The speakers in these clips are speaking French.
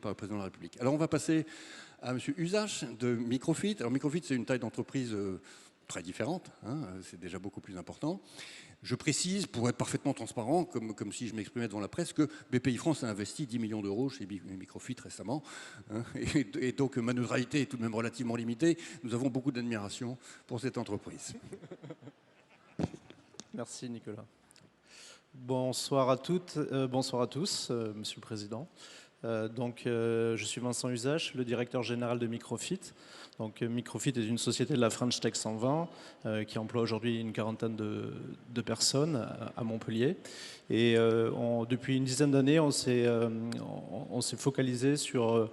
par le président de la République. Alors on va passer à M. Usache de Microfit. Alors Microfit, c'est une taille d'entreprise très différente, hein, c'est déjà beaucoup plus important. Je précise, pour être parfaitement transparent, comme si je m'exprimais devant la presse, que BPI France a investi 10 millions d'euros chez Microfit récemment. Hein, et donc ma neutralité est tout de même relativement limitée. Nous avons beaucoup d'admiration pour cette entreprise. Merci Nicolas. Bonsoir à toutes, bonsoir à tous, Monsieur le Président. Je suis Vincent Usache, le directeur général de Microfit. Donc, Microfit est une société de la French Tech 120 qui emploie aujourd'hui une quarantaine de personnes à Montpellier. Et depuis une dizaine d'années, on s'est focalisé sur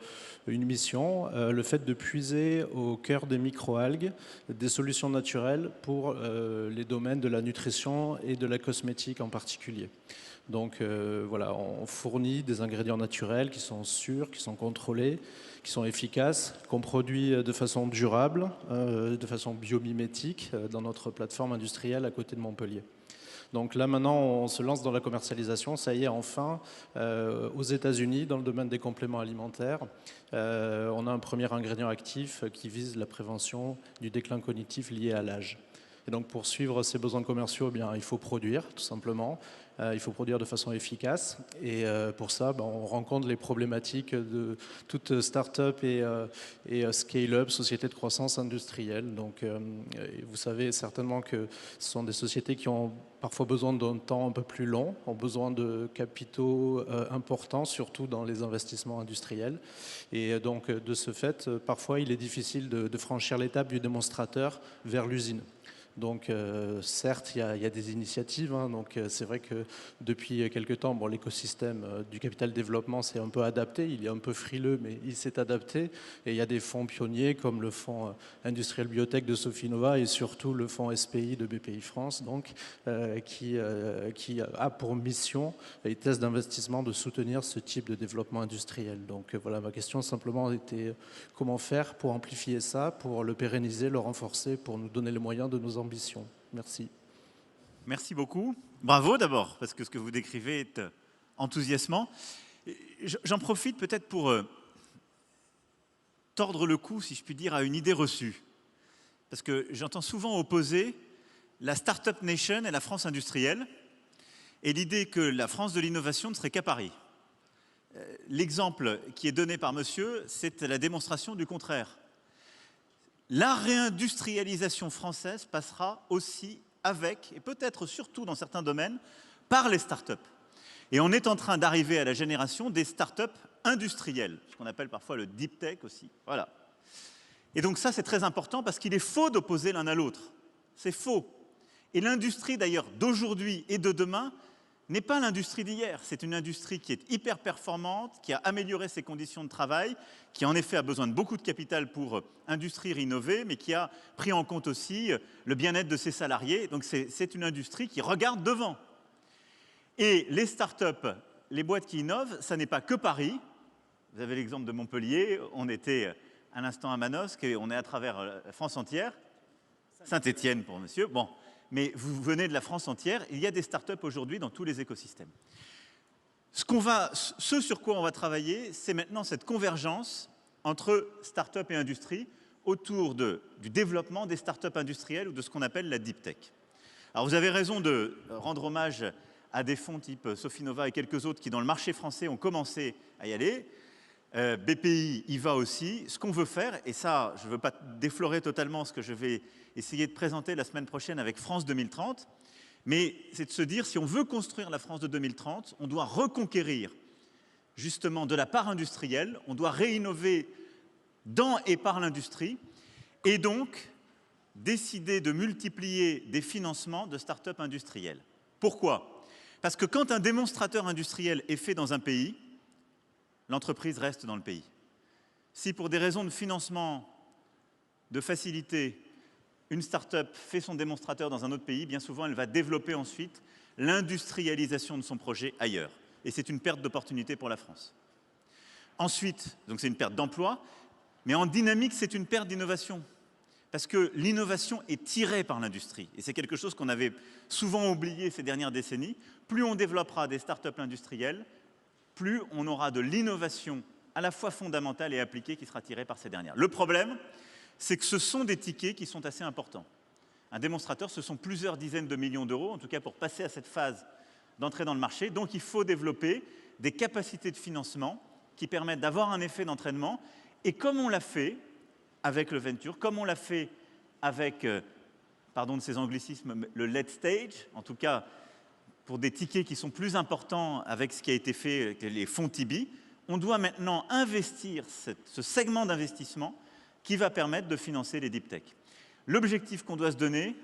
une mission, le fait de puiser au cœur des microalgues des solutions naturelles pour les domaines de la nutrition et de la cosmétique en particulier. Donc voilà, on fournit des ingrédients naturels qui sont sûrs, qui sont contrôlés, qui sont efficaces, qu'on produit de façon durable, de façon biomimétique dans notre plateforme industrielle à côté de Montpellier. Donc là maintenant on se lance dans la commercialisation, ça y est enfin, aux États-Unis dans le domaine des compléments alimentaires. On a un premier ingrédient actif qui vise la prévention du déclin cognitif lié à l'âge. Et donc pour suivre ces besoins commerciaux, eh bien, il faut produire tout simplement. Il faut produire de façon efficace et pour ça, on rencontre les problématiques de toute start-up et scale-up, société de croissance industrielle. Donc vous savez certainement que ce sont des sociétés qui ont parfois besoin d'un temps un peu plus long, ont besoin de capitaux importants, surtout dans les investissements industriels. Et donc de ce fait, parfois il est difficile de franchir l'étape du démonstrateur vers l'usine. Donc certes, il y a des initiatives, hein, donc c'est vrai que depuis quelques temps, l'écosystème du capital développement s'est un peu adapté, il est un peu frileux, mais il s'est adapté. Et il y a des fonds pionniers comme le fonds industriel biotech de Sofinnova et surtout le fonds SPI de BPI France, donc, qui a pour mission et thèse d'investissement de soutenir ce type de développement industriel. Donc voilà, ma question simplement était comment faire pour amplifier ça, pour le pérenniser, le renforcer, pour nous donner les moyens de nos ambitions. Merci. Merci beaucoup. Bravo d'abord, parce que ce que vous décrivez est enthousiasmant. J'en profite peut-être pour tordre le cou, si je puis dire, à une idée reçue. Parce que j'entends souvent opposer la Startup Nation et la France industrielle, et l'idée que la France de l'innovation ne serait qu'à Paris. L'exemple qui est donné par monsieur, c'est la démonstration du contraire. La réindustrialisation française passera aussi avec, et peut-être surtout dans certains domaines, par les startups. Et on est en train d'arriver à la génération des startups industrielles, ce qu'on appelle parfois le deep tech aussi. Voilà. Et donc ça, c'est très important parce qu'il est faux d'opposer l'un à l'autre. C'est faux. Et l'industrie d'ailleurs d'aujourd'hui et de demain n'est pas l'industrie d'hier. C'est une industrie qui est hyper performante, qui a amélioré ses conditions de travail, qui en effet a besoin de beaucoup de capital pour industrier, innover, mais qui a pris en compte aussi le bien-être de ses salariés. Donc c'est une industrie qui regarde devant. Et les startups, les boîtes qui innovent, ça n'est pas que Paris. Vous avez l'exemple de Montpellier, on était à l'instant à Manosque et on est à travers la France entière. Saint-Étienne pour monsieur. Bon. Mais vous venez de la France entière, il y a des startups aujourd'hui dans tous les écosystèmes. Ce sur quoi on va travailler, c'est maintenant cette convergence entre start-up et industrie autour du développement des start-up industrielles ou de ce qu'on appelle la deep tech. Alors vous avez raison de rendre hommage à des fonds type Sofinnova et quelques autres qui dans le marché français ont commencé à y aller. BPI y va aussi. Ce qu'on veut faire, et ça je ne veux pas déflorer totalement ce que je vais essayer de présenter la semaine prochaine avec France 2030, mais c'est de se dire si on veut construire la France de 2030, on doit reconquérir justement de la part industrielle, on doit réinnover dans et par l'industrie et donc décider de multiplier des financements de start-up industrielles. Pourquoi? Parce que quand un démonstrateur industriel est fait dans un pays, l'entreprise reste dans le pays. Si pour des raisons de financement, de facilité, une start-up fait son démonstrateur dans un autre pays, bien souvent elle va développer ensuite l'industrialisation de son projet ailleurs. Et c'est une perte d'opportunité pour la France. Ensuite, donc c'est une perte d'emploi, mais en dynamique c'est une perte d'innovation. Parce que l'innovation est tirée par l'industrie. Et c'est quelque chose qu'on avait souvent oublié ces dernières décennies. Plus on développera des start-up industrielles, plus on aura de l'innovation à la fois fondamentale et appliquée qui sera tirée par ces dernières. Le problème, c'est que ce sont des tickets qui sont assez importants. Un démonstrateur, ce sont plusieurs dizaines de millions d'euros, en tout cas pour passer à cette phase d'entrée dans le marché. Donc il faut développer des capacités de financement qui permettent d'avoir un effet d'entraînement. Et comme on l'a fait avec le venture, comme on l'a fait avec, pardon de ces anglicismes, le late stage, en tout cas pour des tickets qui sont plus importants avec ce qui a été fait avec les fonds Tibi, on doit maintenant investir ce segment d'investissement qui va permettre de financer les deep tech. L'objectif qu'on doit se donner,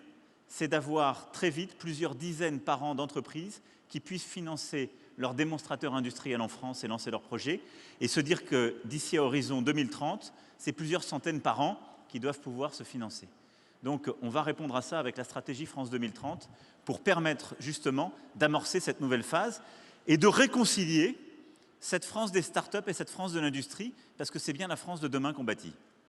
c'est d'avoir très vite plusieurs dizaines par an d'entreprises qui puissent financer leurs démonstrateurs industriels en France et lancer leurs projets, et se dire que d'ici à horizon 2030, c'est plusieurs centaines par an qui doivent pouvoir se financer. Donc on va répondre à ça avec la stratégie France 2030 pour permettre justement d'amorcer cette nouvelle phase et de réconcilier cette France des startups et cette France de l'industrie, parce que c'est bien la France de demain qu'on bâtit.